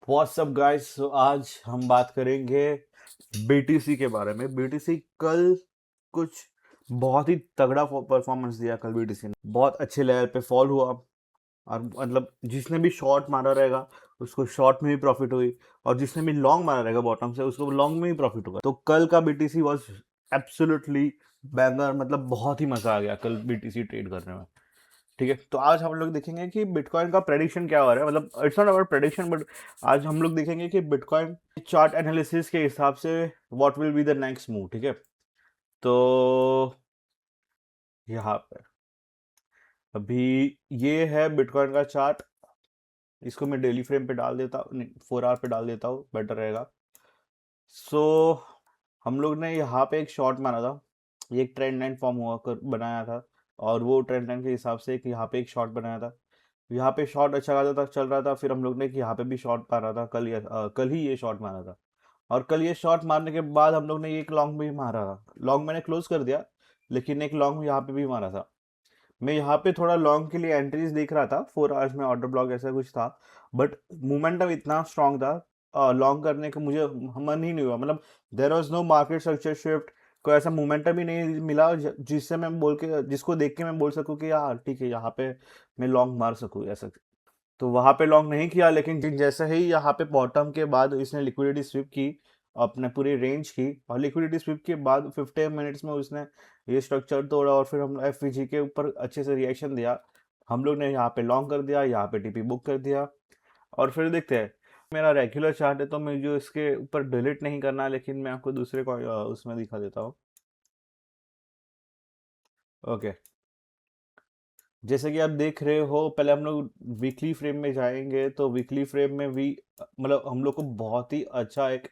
WhatsApp guys. आज हम बात करेंगे बीटीसी के बारे में। बीटीसी कल कुछ बहुत ही तगड़ा परफॉर्मेंस दिया। कल बीटीसी ने बहुत अच्छे लेवल पे फॉल हुआ और मतलब जिसने भी शॉर्ट मारा रहेगा उसको शॉर्ट में भी प्रॉफिट हुई और जिसने भी लॉन्ग मारा रहेगा बॉटम से उसको लॉन्ग में भी प्रॉफिट होगा। तो कल का बीटीसी वाज एब्सोल्युटली बैंगर। मतलब बहुत ही मजा आ गया कल बीटीसी ट्रेड करने में। ठीक है, तो आज हम लोग देखेंगे कि बिटकॉइन का प्रेडिक्शन क्या हो रहा है। मतलब it's not about prediction but आज हम लोग देखेंगे कि बिटकॉइन चार्ट एनालिसिस के हिसाब से what will be the next move. ठीक है, तो यहाँ पे अभी ये है बिटकॉइन का चार्ट। इसको मैं डेली फ्रेम पे डाल देता हूँ, 4 आवर पे डाल देता हूँ, बेटर रहेगा। सो हम लोग ने यहाँ पे एक शॉर्ट मारा था। ये एक ट्रेंड लाइन फॉर्म हुआ कर बनाया था और वो ट्रेंड लाइन के हिसाब से कि यहाँ पे एक शॉर्ट बनाया था। यहाँ पे शॉर्ट अच्छा खासा तक चल रहा था। फिर हम लोग ने कि यहाँ पे भी शॉर्ट मारा था। कल ही ये शॉर्ट मारा था और कल ये शॉर्ट मारने के बाद हम लोग ने एक लॉन्ग भी मारा था। लॉन्ग मैंने क्लोज कर दिया लेकिन एक लॉन्ग यहाँ पे भी मारा था। मैं यहाँ पे थोड़ा लॉन्ग के लिए एंट्रीज देख रहा था। 4 आवर्स में ऑर्डर ब्लॉक ऐसा कुछ था बट मोमेंटम इतना स्ट्रांग था लॉन्ग करने का मुझे मन ही नहीं हुआ। मतलब there was no market structure shift, कोई ऐसा मोमेंटम ही नहीं मिला जिससे मैं बोल के जिसको देख के मैं बोल सकूं कि यार ठीक है यहाँ पे मैं लॉन्ग मार सकूं ऐसा। तो वहां पे लॉन्ग नहीं किया लेकिन जैसे ही यहाँ पे बॉटम के बाद इसने लिक्विडिटी स्विप की अपने पूरी रेंज की और लिक्विडिटी स्विप के बाद 15 मिनट्स में उसने ये स्ट्रक्चर तोड़ा और फिर हम एफवीजी के ऊपर अच्छे से रिएक्शन दिया। हम लोग ने यहाँ पे लॉन्ग कर दिया, यहाँ पे टीपी बुक कर दिया और फिर देखते हैं। मेरा रेगुलर चार्ट है तो मैं जो इसके ऊपर डिलीट नहीं करना लेकिन मैं आपको दूसरे को उसमें दिखा देता हूँ। ओके, जैसे कि आप देख रहे हो पहले हम लोग वीकली फ्रेम में जाएंगे तो वीकली फ्रेम में भी मतलब हम लोग को बहुत ही अच्छा एक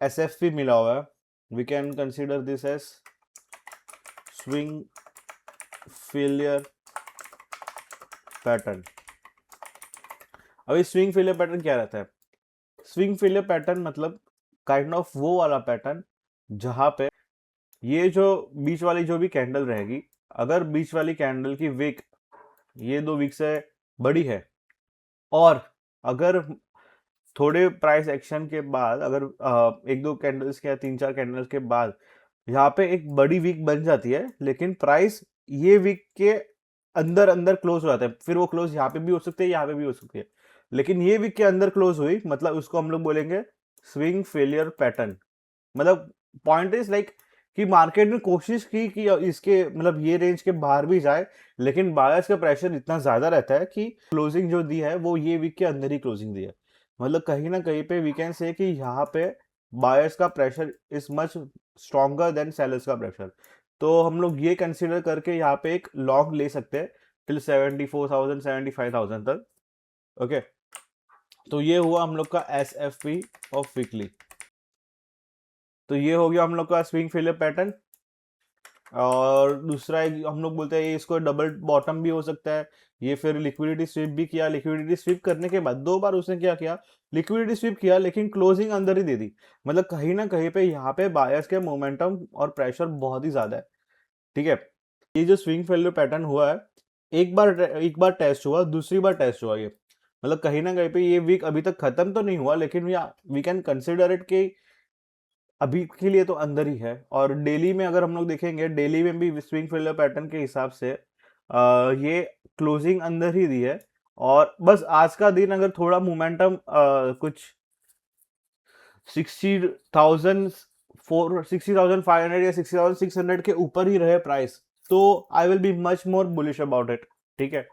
एसएफपी मिला हुआ है। We can consider this as swing failure pattern. अभी स्विंग फेलियर पैटर्न क्या रहता है? स्विंग फेलियर पैटर्न मतलब काइंड ऑफ वो वाला पैटर्न जहां पे ये जो बीच वाली जो भी कैंडल रहेगी, अगर बीच वाली कैंडल की विक ये 2 वीक से बड़ी है और अगर थोड़े प्राइस एक्शन के बाद अगर एक दो कैंडल्स के या 3-4 कैंडल्स के बाद यहाँ पे एक बड़ी वीक बन जाती है लेकिन प्राइस ये वीक के अंदर अंदर क्लोज हो जाता है। फिर वो क्लोज यहाँ पे भी हो सकती है, यहाँ पे भी हो सकती है, लेकिन ये वीक के अंदर क्लोज हुई मतलब उसको हम लोग बोलेंगे स्विंग फेलियर पैटर्न। मतलब पॉइंट इज लाइक कि मार्केट ने कोशिश की कि इसके मतलब ये रेंज के बाहर भी जाए लेकिन बायर्स का प्रेशर इतना ज्यादा रहता है कि क्लोजिंग जो दी है वो ये वीक के अंदर ही क्लोजिंग दी है। मतलब कहीं ना कहीं पे वी कैन से कि यहाँ पे बायर्स का pressure is much stronger than sellers का प्रेशर। तो हम लोग ये कंसिडर करके यहाँ पे एक लॉन्ग ले सकते हैं टिल 74,000 75,000 तक। ओके, तो ये हुआ हम लोग का S F P of weekly. तो ये हो गया हम लोग का स्विंग फेलियर पैटर्न। और दूसरा एक हम लोग बोलते हैं इसको डबल बॉटम भी हो सकता है। ये फिर लिक्विडिटी स्विप भी किया। लिक्विडिटी स्विप करने के बाद 2 बार उसने क्या किया, लिक्विडिटी स्विप किया लेकिन क्लोजिंग अंदर ही दे दी। मतलब कहीं ना कहीं पे यहाँ पे बायर्स के मोमेंटम और प्रेशर बहुत ही ज्यादा है। ठीक है, ये जो स्विंग फेलियर पैटर्न हुआ है एक बार टेस्ट हुआ, दूसरी बार टेस्ट हुआ ये। मतलब कहीं ना कहीं पे ये वीक अभी तक खत्म तो नहीं हुआ लेकिन वी कैन कंसिडर इट कि अभी के लिए तो अंदर ही है। और डेली में अगर हम लोग देखेंगे डेली में भी स्विंग फेलियर पैटर्न के हिसाब से ये क्लोजिंग अंदर ही दी है। और बस आज का दिन अगर थोड़ा मोमेंटम कुछ 60,500 या 60,600 के ऊपर ही रहे प्राइस तो I will be much more bullish about it. ठीक है,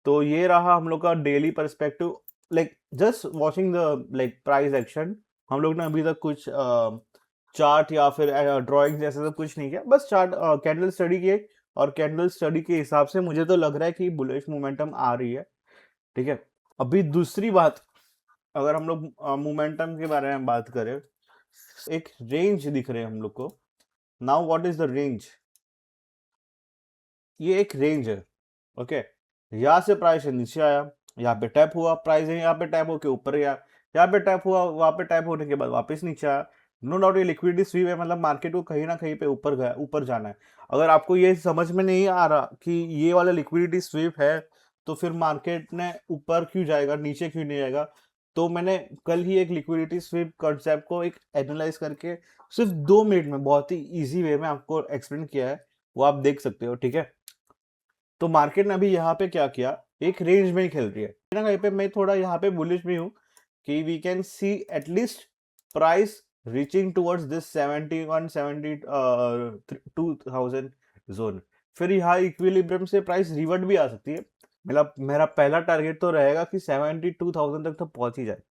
तो ये रहा हम लोग का daily perspective. Like just watching the like price action. हम लोग ने अभी तक कुछ चार्ट या फिर ड्राइंग जैसे सब कुछ नहीं किया, बस चार्ट कैंडल स्टडी किए और कैंडल स्टडी के हिसाब से मुझे तो लग रहा है कि बुलिश मोमेंटम आ रही है। ठीक है, अभी दूसरी बात अगर हम लोग मोमेंटम के बारे में बात करें, एक रेंज दिख रहे हैं हम लोग को। Now what is the range? ये एक रेंज है। ओके, यहाँ से प्राइस नीचे आया, यहाँ पे टैप हुआ, प्राइस है यहाँ पे टैप होके ऊपर गया, यहाँ पे टैप हुआ, वहां पे टैप होने के बाद वापस नीचे आया। नो डाउट ये लिक्विडिटी स्वीप है। मतलब मार्केट को कहीं ना कहीं पे ऊपर गया, ऊपर जाना है। अगर आपको ये समझ में नहीं आ रहा कि ये वाला लिक्विडिटी स्वीप है तो फिर मार्केट ने ऊपर क्यों जाएगा, नीचे क्यों नहीं जाएगा। तो मैंने कल ही एक लिक्विडिटी स्वीप कॉन्सेप्ट को एक एनालाइज करके सिर्फ 2 मिनट में बहुत ही इजी वे में आपको एक्सप्लेन किया है, वो आप देख सकते हो, ठीक है। तो मार्केट ने अभी यहाँ पे क्या किया, एक रेंज में ही खेल रही है ना। कहीं पे मैं थोड़ा यहाँ पे बुलिश भी हूँ कि we can see at least price reaching towards this 71-72,000 zone. फिर यहाँ इक्विलिब्रियम से प्राइस रिवर्ट भी आ सकती है। मतलब मेरा पहला टारगेट तो रहेगा कि 72,000 तक तो पहुंच ही जाए।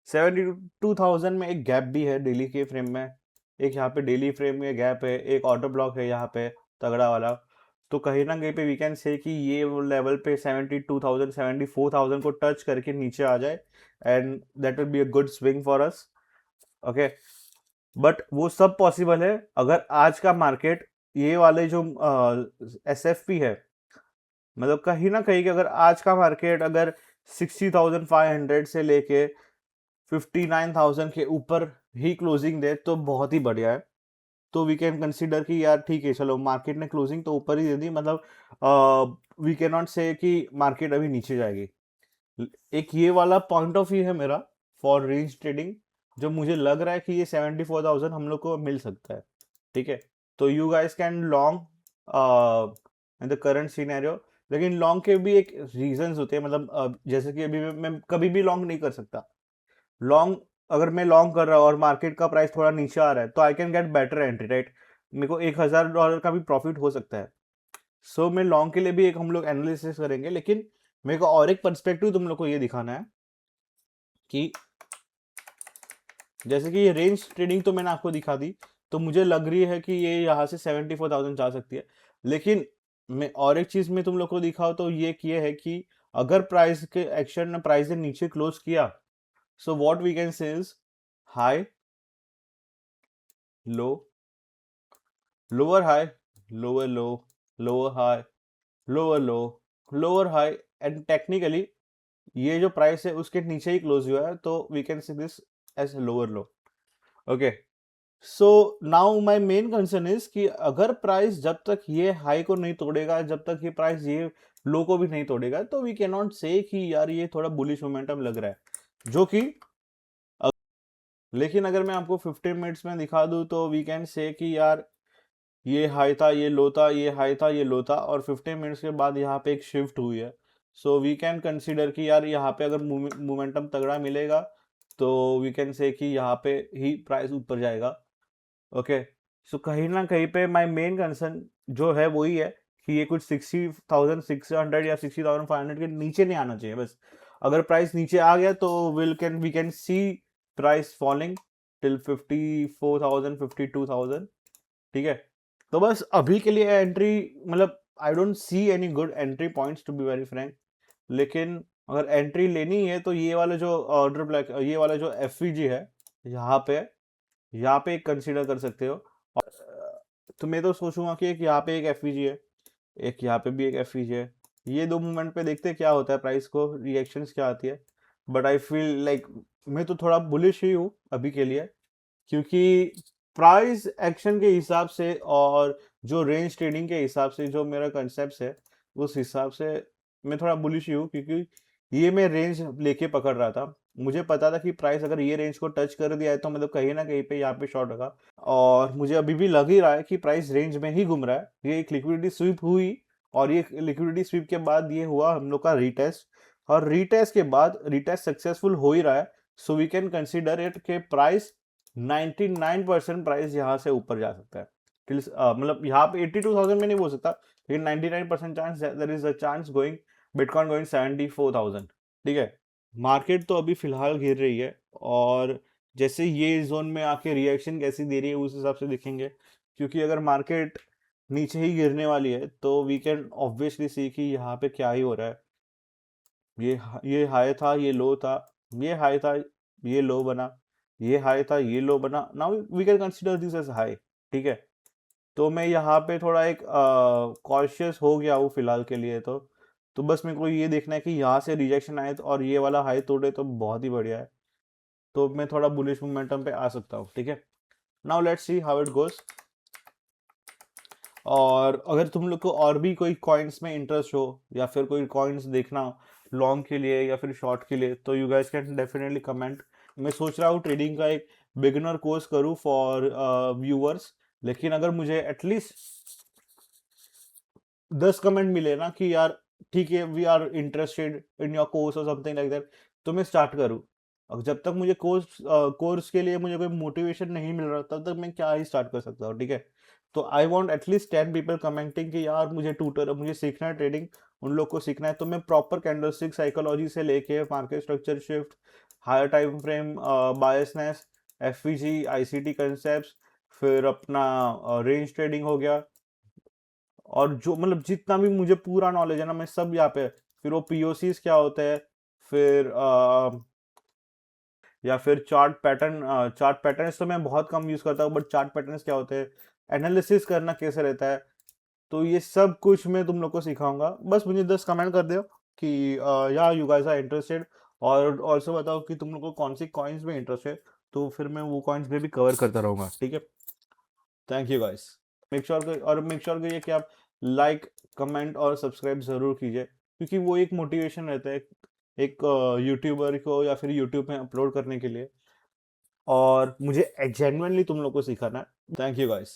72,000 में एक गैप भी है डेली के फ्रेम में, एक यहाँ पे डेली फ्रेम में गैप है, एक ऑर्डर ब्लॉक है यहाँ पे तगड़ा वाला। तो कहीं ना कहीं पे वी कैन से कि ये लेवल पे 72,000 74,000 को टच करके नीचे आ जाए and that will be a good swing for us, okay. But वो सब पॉसिबल है अगर आज का मार्केट ये वाले जो SFP है, मतलब कहीं ना कहीं कि अगर आज का मार्केट अगर 60,500 से लेके 59,000 के ऊपर ही क्लोजिंग दे तो बहुत ही बढ़िया है। तो वी कैन कंसिडर कि यार ठीक है, चलो मार्केट ने क्लोजिंग तो ऊपर ही दे दी, मतलब वी कैन नॉट से कि मार्केट अभी नीचे जाएगी। एक ये वाला पॉइंट ऑफ व्यू है मेरा फॉर रेंज ट्रेडिंग, जो मुझे लग रहा है कि ये 74,000 हम लोग को मिल सकता है, ठीक है। तो you guys can long in the current scenario, लेकिन लॉन्ग के भी एक रीजंस होते हैं। मतलब जैसे कि अभी मैं कभी भी लॉन्ग नहीं कर सकता। लॉन्ग अगर मैं लॉन्ग कर रहा हूँ और मार्केट का प्राइस थोड़ा नीचे आ रहा है तो I can get better entry, right. मेरे को $1,000 का भी प्रॉफिट हो सकता है। सो मैं लॉन्ग के लिए भी एक हम लोग एनालिसिस करेंगे, लेकिन मेरे को और एक पर्सपेक्टिव तुम लोग को ये दिखाना है कि जैसे कि ये रेंज ट्रेडिंग तो मैंने आपको दिखा दी, तो मुझे लग रही है कि ये यहाँ से 74,000 जा सकती है। लेकिन मैं और एक चीज में तुम लोग को दिखाओ तो ये है कि अगर प्राइस के एक्शन ने प्राइस ने नीचे क्लोज किया, so what we can say is high, low, lower high, lower low, lower high, lower low, lower high, and technically ये जो प्राइस है उसके नीचे ही क्लोज हुआ है, तो we can see this as lower low, okay. So now my main concern is कि अगर प्राइस जब तक ये हाई को नहीं तोड़ेगा, जब तक ये प्राइस ये लो को भी नहीं तोड़ेगा, तो वी कैन नॉट से कि यार ये थोड़ा बुलिश मोमेंटम लग रहा है, जो कि लेकिन अगर मैं आपको 15 मिनट्स में दिखा दूं तो वी कैन से कि यार ये हाई था, ये लो था, ये हाई था, ये लो था, और 15 मिनट्स के बाद यहाँ पे एक शिफ्ट हुई है। सो वी कैन कंसीडर कि यार यहाँ पे अगर मोमेंटम तगड़ा मिलेगा तो वी कैन से कि यहाँ पे ही प्राइस ऊपर जाएगा, ओके। सो कहीं ना कहीं पे माय मेन कंसर्न जो है वही है कि ये कुछ 60,600 या 60,500 के नीचे नहीं आना चाहिए बस। अगर प्राइस नीचे आ गया तो we can see price falling till 54,000 52,000, ठीक है। तो बस अभी के लिए एंट्री, मतलब I don't see any good entry points to be very frank. लेकिन अगर एंट्री लेनी है तो ये वाला जो ऑर्डर ब्लैक, ये वाला जो FVG है यहाँ पे कंसीडर कर सकते हो। और तो मैं तो सोचूंगा कि एक यहाँ पे एक FVG है, एक यहाँ पे भी एक FVG है। ये दो मूवमेंट पे देखते हैं क्या होता है, प्राइस को रिएक्शंस क्या आती है। बट आई फील लाइक मैं तो थोड़ा बुलिश ही हूँ अभी के लिए, क्योंकि प्राइस एक्शन के हिसाब से और जो रेंज ट्रेडिंग के हिसाब से जो मेरा कंसेप्ट है उस हिसाब से मैं थोड़ा बुलिश ही हूँ, क्योंकि ये मैं रेंज लेके पकड़ रहा था। मुझे पता था कि प्राइस अगर ये रेंज को टच कर दिया है तो मतलब कहीं ना कहीं पे यहाँ पे शॉर्ट होगा, और मुझे अभी भी लग ही रहा है कि प्राइस रेंज में ही घूम रहा है। ये एक लिक्विडिटी स्वीप हुई, और ये लिक्विडिटी स्वीप के बाद ये हुआ हम लोग का रीटेस्ट, और रीटेस्ट के बाद रीटेस्ट सक्सेसफुल हो ही रहा है। So we can consider it के प्राइस 99% प्राइस यहाँ से ऊपर जा सकता है। मतलब यहाँ पे 82,000 में नहीं बोल सकता, लेकिन 99% chance there is a chance going bitcoin going 74,000, ठीक है। मार्केट तो अभी फिलहाल गिर रही है, और जैसे ये जोन में आके रिएक्शन कैसी दे रही है उस हिसाब से देखेंगे, क्योंकि अगर मार्केट नीचे ही गिरने वाली है तो वी कैन ऑब्वियसली सी कि यहाँ पे क्या ही हो रहा है। ये हाई था, ये लो था, ये हाई था, ये लो बना, ये हाई था, ये लो बना, now we can consider this as high, ठीक है। तो मैं यहाँ पे थोड़ा एक कॉशियस हो गया हूँ फिलहाल के लिए। तो बस मेरे को ये देखना है कि यहाँ से रिजेक्शन आए तो और ये वाला हाई तोड़े तो बहुत ही बढ़िया है, तो मैं थोड़ा बुलिश मोमेंटम पे आ सकता हूँ, ठीक है। Now let's see how it goes. और अगर तुम लोग को और भी कोई कॉइन्स में इंटरेस्ट हो या फिर कोई कॉइन्स देखना हो लॉन्ग के लिए या फिर शॉर्ट के लिए, तो you guys can definitely comment. मैं सोच रहा हूँ ट्रेडिंग का एक बिगिनर कोर्स करूँ फॉर व्यूअर्स, लेकिन अगर मुझे एटलीस्ट 10 कमेंट मिले ना कि यार ठीक है, we are interested in your course और समथिंग लाइक दैट, तो मैं स्टार्ट करूँ। और जब तक मुझे कोर्स के लिए मुझे कोई मोटिवेशन नहीं मिल रहा, तब तक मैं क्या ही स्टार्ट कर सकता हूँ, ठीक है। तो I want at least 10 people commenting कि यार मुझे ट्यूटर, मुझे सीखना है ट्रेडिंग, उन लोग को सीखना है। तो मैं प्रॉपर कैंडलस्टिक साइकोलॉजी से लेके market structure shift, higher time frame, biasness, FVG, ICT concepts, फिर अपना रेंज ट्रेडिंग हो गया, और जो मतलब जितना भी मुझे पूरा नॉलेज है ना, मैं सब यहाँ पे, फिर वो पीओसीज क्या होते हैं, फिर या फिर चार्ट पैटर्न्स तो मैं बहुत कम यूज करता हूँ, बट चार्ट पैटर्न्स क्या होते हैं, एनालिसिस करना कैसे रहता है, तो ये सब कुछ मैं तुम लोग को सिखाऊंगा। बस मुझे 10 कमेंट कर दो कि या यू गाइस आर इंटरेस्टेड, और ऑल्सो बताओ कि तुम लोग को कौन सी कॉइन्स में इंटरेस्ट है, तो फिर मैं वो कॉइन्स में भी कवर करता रहूंगा, ठीक है। Thank you guys. Make sure करिए कि आप लाइक, कमेंट और सब्सक्राइब जरूर कीजिए, क्योंकि वो एक मोटिवेशन रहता है एक यूट्यूबर को या फिर यूट्यूब में अपलोड करने के लिए, और मुझे जेन्युइनली तुम लोग को सिखाना है। Thank you guys.